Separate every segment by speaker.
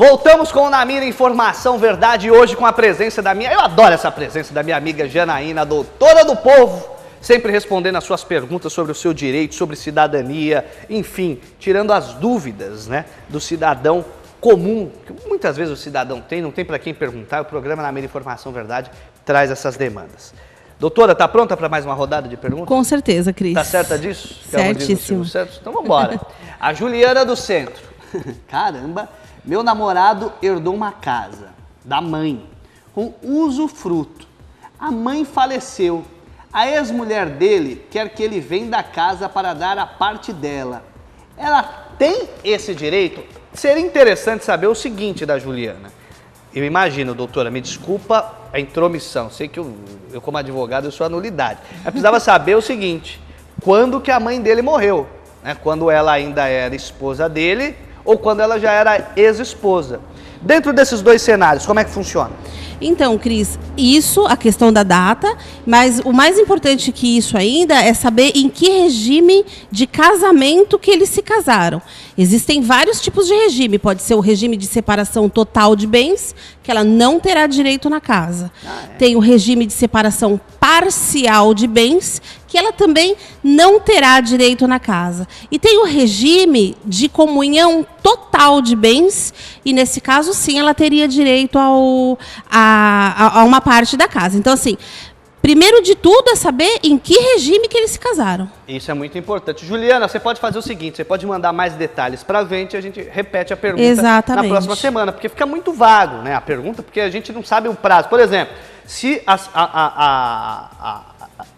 Speaker 1: Voltamos com o Na Mira Informação Verdade, hoje com a presença da minha... Eu adoro essa presença da minha amiga Janaína, doutora do povo, sempre respondendo as suas perguntas sobre o seu direito, sobre cidadania, enfim, tirando as dúvidas, né, do cidadão comum, que muitas vezes o cidadão tem, não tem para quem perguntar. O programa Na Mira Informação Verdade traz essas demandas. Doutora, tá pronta para mais uma rodada de perguntas?
Speaker 2: Com certeza, Cris.
Speaker 1: Tá certa disso?
Speaker 2: Certíssimo.
Speaker 1: Então vamos embora. A Juliana do Centro. Caramba, meu namorado herdou uma casa da mãe com usufruto. A mãe faleceu. A ex-mulher dele quer que ele venda a casa para dar a parte dela. Ela tem esse direito? Seria interessante saber o seguinte da Juliana. Eu imagino, doutora, me desculpa a intromissão, sei que eu como advogado, eu sou a nulidade. Eu precisava saber o seguinte, quando que a mãe dele morreu? Né? Quando ela ainda era esposa dele ou quando ela já era ex-esposa? Dentro desses dois cenários, como é que funciona?
Speaker 2: Então, Cris, isso, a questão da data, mas o mais importante que isso ainda é saber em que regime de casamento que eles se casaram. Existem vários tipos de regime, pode ser o regime de separação total de bens, que ela não terá direito na casa. Tem o regime de separação parcial de bens, que ela também não terá direito na casa. E tem o regime de comunhão total de bens, e nesse caso sim ela teria direito a uma parte da casa. Então assim, primeiro de tudo é saber em que regime que eles se casaram.
Speaker 1: Isso é muito importante. Juliana, você pode fazer o seguinte, você pode mandar mais detalhes para a gente e a gente repete a pergunta
Speaker 2: Exatamente.
Speaker 1: na próxima semana, porque fica muito vago, né, a pergunta, porque a gente não sabe o prazo. Por exemplo, se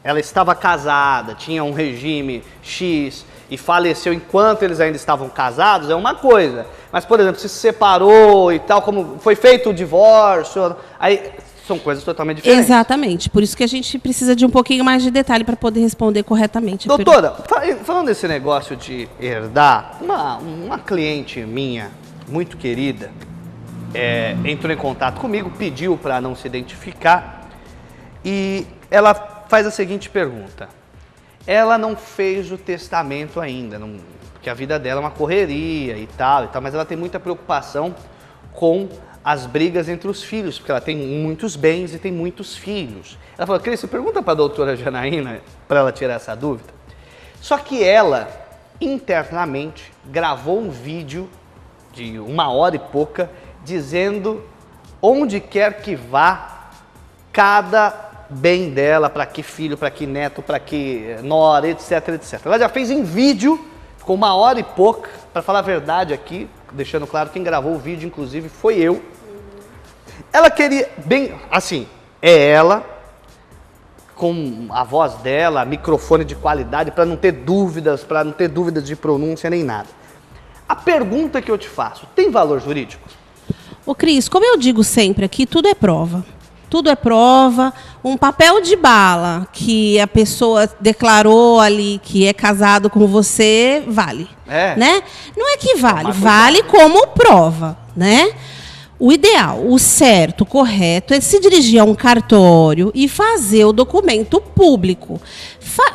Speaker 1: ela estava casada, tinha um regime X e faleceu enquanto eles ainda estavam casados, é uma coisa. Mas, por exemplo, se separou e tal, como foi feito o divórcio, aí são coisas totalmente diferentes.
Speaker 2: Exatamente, por isso que a gente precisa de um pouquinho mais de detalhe para poder responder corretamente.
Speaker 1: Doutora, falando desse negócio de herdar, uma cliente minha, muito querida, entrou em contato comigo, pediu para não se identificar e ela faz a seguinte pergunta. Ela não fez o testamento ainda, porque a vida dela é uma correria e tal, mas ela tem muita preocupação com as brigas entre os filhos, porque ela tem muitos bens e tem muitos filhos. Ela falou, Cris, pergunta para a doutora Janaína, para ela tirar essa dúvida. Só que ela, internamente, gravou um vídeo de 1 hora e pouca, dizendo onde quer que vá cada bem dela, para que filho, para que neto, para que nora, etc, etc. Ela já fez em vídeo, ficou 1 hora e pouca, para falar a verdade aqui, deixando claro, quem gravou o vídeo, inclusive, foi eu. Ela queria, bem, assim, ela, com a voz dela, microfone de qualidade, para não ter dúvidas de pronúncia nem nada. A pergunta que eu te faço, tem valor jurídico?
Speaker 2: Ô Cris, como eu digo sempre aqui, tudo é prova. Tudo é prova. Um papel de bala que a pessoa declarou ali que é casado com você, vale. Né? Não é que vale, vale como prova, né? O ideal, o certo, o correto é se dirigir a um cartório e fazer o documento público.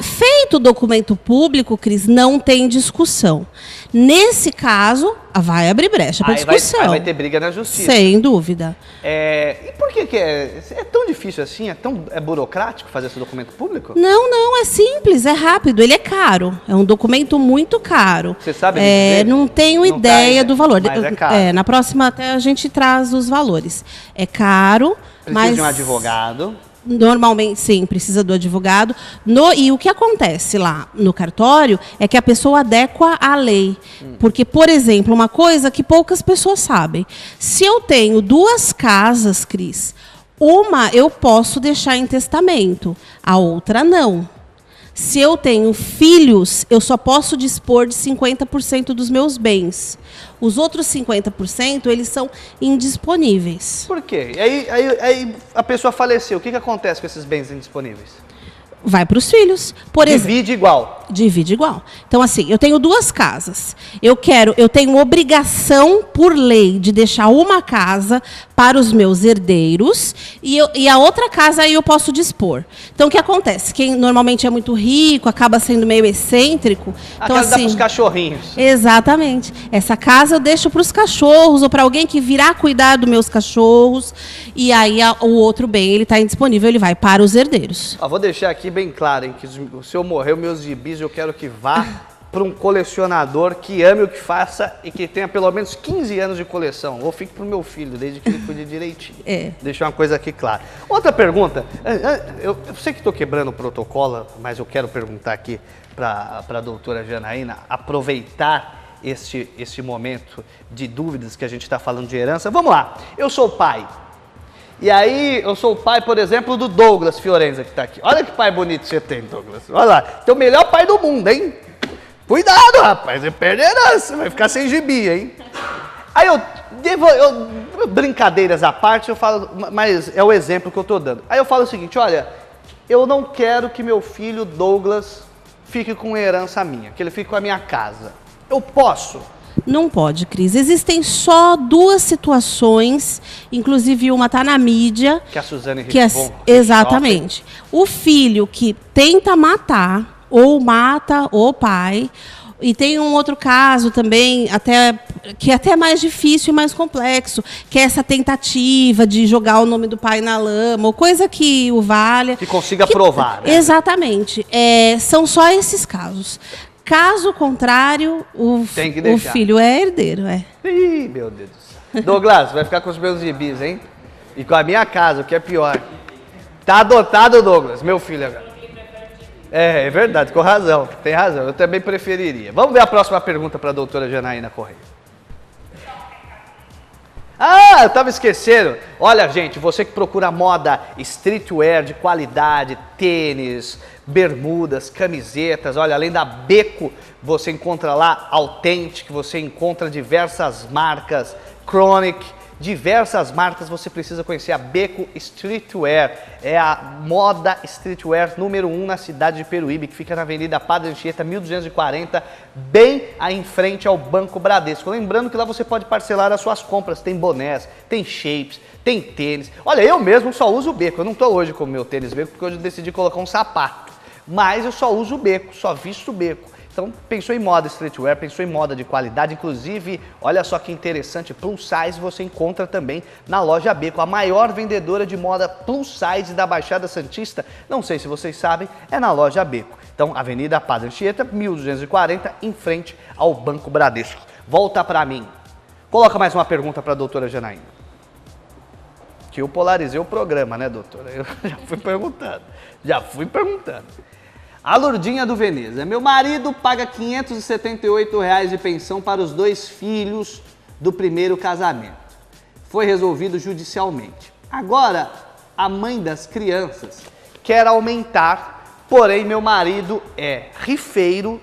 Speaker 2: Feito o documento público, Cris, não tem discussão. Nesse caso, vai abrir brecha para discussão.
Speaker 1: Vai ter briga na justiça.
Speaker 2: Sem dúvida.
Speaker 1: E por que é tão difícil assim? É burocrático fazer esse documento público?
Speaker 2: Não, é simples, é rápido, ele é caro. É um documento muito caro.
Speaker 1: Você sabe dizer?
Speaker 2: Não tenho ideia do valor.
Speaker 1: Mas é caro.
Speaker 2: Na próxima até a gente traz os valores. É caro,
Speaker 1: Precisa de um advogado.
Speaker 2: Normalmente, sim, precisa do advogado. E o que acontece lá no cartório é que a pessoa adequa à lei. Porque, por exemplo, uma coisa que poucas pessoas sabem. Se eu tenho 2 casas, Cris, uma eu posso deixar em testamento, a outra não. Se eu tenho filhos, eu só posso dispor de 50% dos meus bens. Os outros 50%, eles são indisponíveis.
Speaker 1: Por quê? Aí a pessoa faleceu. O que acontece com esses bens indisponíveis?
Speaker 2: Vai para os filhos.
Speaker 1: Divide igual.
Speaker 2: Divide igual. Então, assim, eu tenho 2 casas. Eu tenho obrigação, por lei, de deixar uma casa para os meus herdeiros e a outra casa aí eu posso dispor. Então, o que acontece? Quem normalmente é muito rico, acaba sendo meio excêntrico. Então,
Speaker 1: casa dá para os cachorrinhos.
Speaker 2: Exatamente. Essa casa eu deixo para os cachorros ou para alguém que virá cuidar dos meus cachorros. E aí o outro bem, ele está indisponível, ele vai para os herdeiros.
Speaker 1: Vou deixar aqui bem claro, hein, que se eu morrer, os meus gibis eu quero que vá para um colecionador que ame o que faça e que tenha pelo menos 15 anos de coleção. Ou fique para o meu filho, desde que ele cuide direitinho. Deixar uma coisa aqui clara. Outra pergunta, eu sei que estou quebrando o protocolo, mas eu quero perguntar aqui para a doutora Janaína, aproveitar este momento de dúvidas que a gente está falando de herança. Vamos lá, eu sou pai. E aí, eu sou o pai, por exemplo, do Douglas Fiorenza, que está aqui. Olha que pai bonito você tem, Douglas. Olha lá, tem o melhor pai do mundo, hein? Cuidado, rapaz, você perde a herança, vai ficar sem gibi, hein? Aí brincadeiras à parte, eu falo, mas é o exemplo que eu estou dando. Aí eu falo o seguinte, olha, eu não quero que meu filho Douglas fique com herança minha, que ele fique com a minha casa. Eu posso?
Speaker 2: Não pode, Cris. Existem só 2 situações, inclusive uma está na mídia.
Speaker 1: Que a Suzane
Speaker 2: exatamente. O filho que tenta matar, ou mata o pai. E tem um outro caso também, que é até mais difícil e mais complexo, que é essa tentativa de jogar o nome do pai na lama, ou coisa que o valha.
Speaker 1: Que consiga provar. Né?
Speaker 2: Exatamente. São só esses casos. Caso contrário, o filho é herdeiro.
Speaker 1: Ih, meu Deus do céu. Douglas, vai ficar com os meus gibis, hein? E com a minha casa, o que é pior. Tá adotado, Douglas, meu filho agora. É verdade, com razão, tem razão, eu também preferiria. Vamos ver a próxima pergunta para a doutora Janaína Correia. Eu estava esquecendo. Olha, gente, você que procura moda streetwear de qualidade, tênis, bermudas, camisetas, olha, além da Beko, você encontra lá Authentic, você encontra diversas marcas, Chronic, diversas marcas, você precisa conhecer a Beko Streetwear. É a moda streetwear número 1 na cidade de Peruíbe, que fica na Avenida Padre Anchieta, 1240, bem aí em frente ao Banco Bradesco. Lembrando que lá você pode parcelar as suas compras, tem bonés, tem shapes, tem tênis. Olha, eu mesmo só uso o Beko, eu não estou hoje com o meu tênis Beko, porque hoje eu decidi colocar um sapato. Mas eu só uso o Beko, só visto o Beko. Então, pensou em moda streetwear, pensou em moda de qualidade, inclusive, olha só que interessante, plus size você encontra também na loja Beko, a maior vendedora de moda plus size da Baixada Santista, não sei se vocês sabem, é na loja Beko. Então, Avenida Padre Anchieta, 1240, em frente ao Banco Bradesco. Volta para mim. Coloca mais uma pergunta para a doutora Janaína. Que eu polarizei o programa, né, doutora? Eu já fui perguntando. A Lourdinha do Veneza. Meu marido paga R$ 578 de pensão para os 2 filhos do primeiro casamento. Foi resolvido judicialmente. Agora, a mãe das crianças quer aumentar, porém meu marido é rifeiro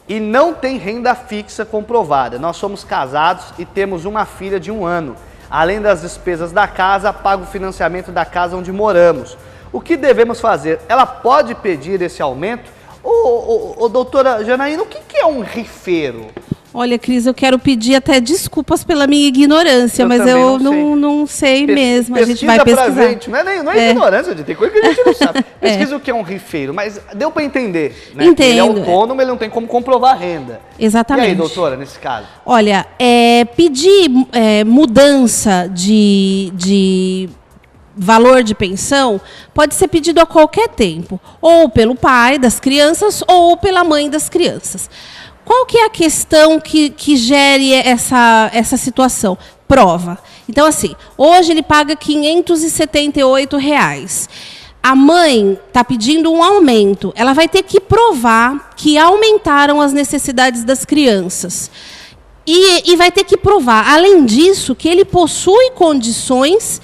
Speaker 1: e não tem renda fixa comprovada. Nós somos casados e temos uma filha de 1 ano. Além das despesas da casa, paga o financiamento da casa onde moramos. O que devemos fazer? Ela pode pedir esse aumento? Doutora Janaína, o que é um rifeiro?
Speaker 2: Olha, Cris, eu quero pedir até desculpas pela minha ignorância, mas eu não sei mesmo. A gente vai pesquisar. Pra gente.
Speaker 1: Não é ignorância, tem coisa que a gente não sabe. Pesquisa o que é um rifeiro, mas deu para entender. Né?
Speaker 2: Entendo.
Speaker 1: Ele é autônomo, ele não tem como comprovar a renda.
Speaker 2: Exatamente.
Speaker 1: E aí, doutora, nesse caso?
Speaker 2: Olha, pedir mudança de valor de pensão pode ser pedido a qualquer tempo, ou pelo pai das crianças ou pela mãe das crianças. Qual que é a questão que gere essa situação? Prova. Então, assim, hoje ele paga R$ 578. A mãe está pedindo um aumento. Ela vai ter que provar que aumentaram as necessidades das crianças. E vai ter que provar, além disso, que ele possui condições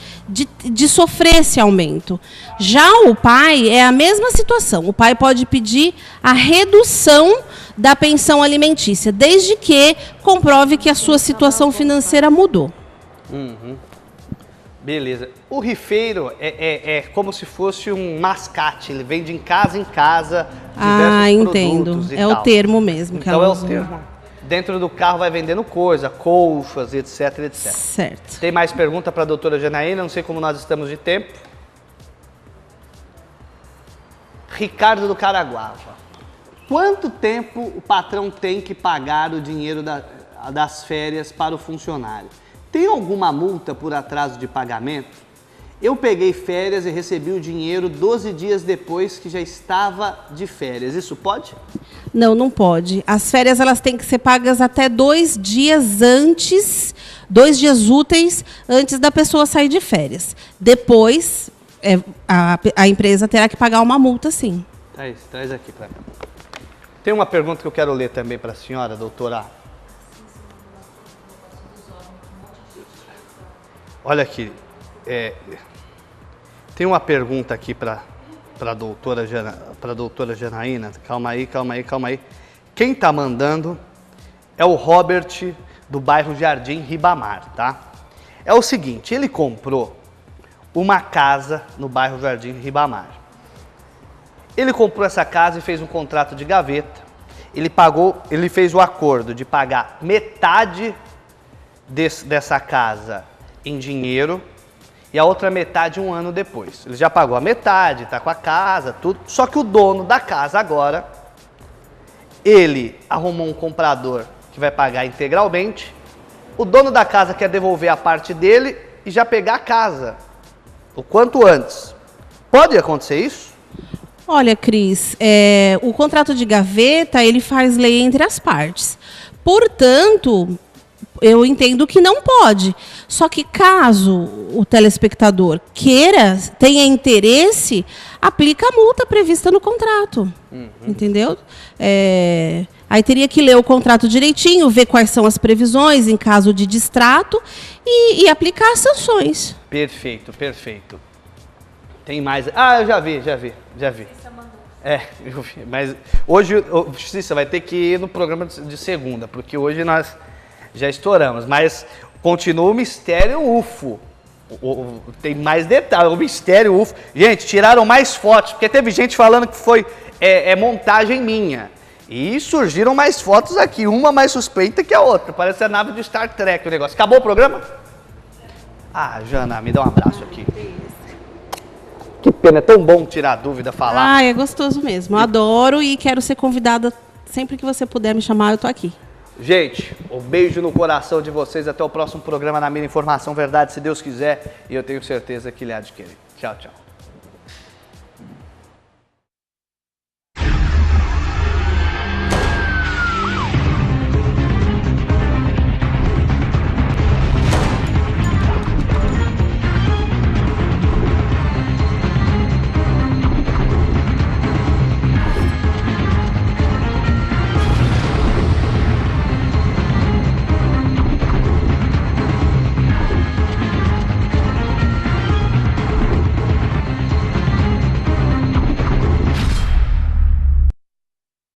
Speaker 2: de sofrer esse aumento. Já o pai é a mesma situação. O pai pode pedir a redução da pensão alimentícia, desde que comprove que a sua situação financeira mudou.
Speaker 1: Beleza. O rifeiro é como se fosse um mascate, ele vende em casa diversos produtos e
Speaker 2: É
Speaker 1: tal.
Speaker 2: o termo mesmo que
Speaker 1: Então
Speaker 2: ela
Speaker 1: é o
Speaker 2: usa.
Speaker 1: termo. Dentro do carro vai vendendo coisa, colchas, etc, etc.
Speaker 2: Certo.
Speaker 1: Tem mais pergunta para a doutora Janaína? Não sei como nós estamos de tempo. Ricardo do Caraguava. Quanto tempo o patrão tem que pagar o dinheiro das férias para o funcionário? Tem alguma multa por atraso de pagamento? Eu peguei férias e recebi o dinheiro 12 dias depois que já estava de férias. Isso pode?
Speaker 2: Não, não pode. As férias elas têm que ser pagas até 2 dias antes, 2 dias úteis antes da pessoa sair de férias. Depois, a empresa terá que pagar uma multa, sim.
Speaker 1: Traz aqui para mim. Tem uma pergunta que eu quero ler também para a senhora, doutora. Olha aqui. Tem uma pergunta aqui para a doutora Janaína. Calma aí. Quem está mandando é o Robert, do bairro Jardim Ribamar, tá? É o seguinte, ele comprou uma casa no bairro Jardim Ribamar. Ele comprou essa casa e fez um contrato de gaveta. Ele fez o acordo de pagar metade dessa casa em dinheiro e a outra metade um ano depois. Ele já pagou a metade, tá com a casa, tudo. Só que o dono da casa agora, ele arrumou um comprador que vai pagar integralmente. O dono da casa quer devolver a parte dele e já pegar a casa o quanto antes. Pode acontecer isso?
Speaker 2: Olha, Cris, o contrato de gaveta, ele faz lei entre as partes. Portanto, eu entendo que não pode. Só que caso o telespectador tenha interesse, aplica a multa prevista no contrato. Entendeu? Aí teria que ler o contrato direitinho, ver quais são as previsões em caso de distrato e aplicar as sanções.
Speaker 1: Perfeito. Tem mais. Ah, eu já vi. Eu vi. Mas hoje, Cissa, vai ter que ir no programa de segunda, porque hoje nós já estouramos. Mas continua o mistério UFO. Tem mais detalhes. O mistério UFO. Gente, tiraram mais fotos, porque teve gente falando que foi montagem minha. E surgiram mais fotos aqui, uma mais suspeita que a outra. Parece a nave de Star Trek o negócio. Acabou o programa? Ah, Jana, me dá um abraço aqui. Que pena, é tão bom tirar dúvida, falar.
Speaker 2: Ah, é gostoso mesmo. Eu adoro e quero ser convidada sempre que você puder me chamar, eu tô aqui.
Speaker 1: Gente, um beijo no coração de vocês. Até o próximo programa na Mira Informação Verdade, se Deus quiser. E eu tenho certeza que ele há de querer. Tchau.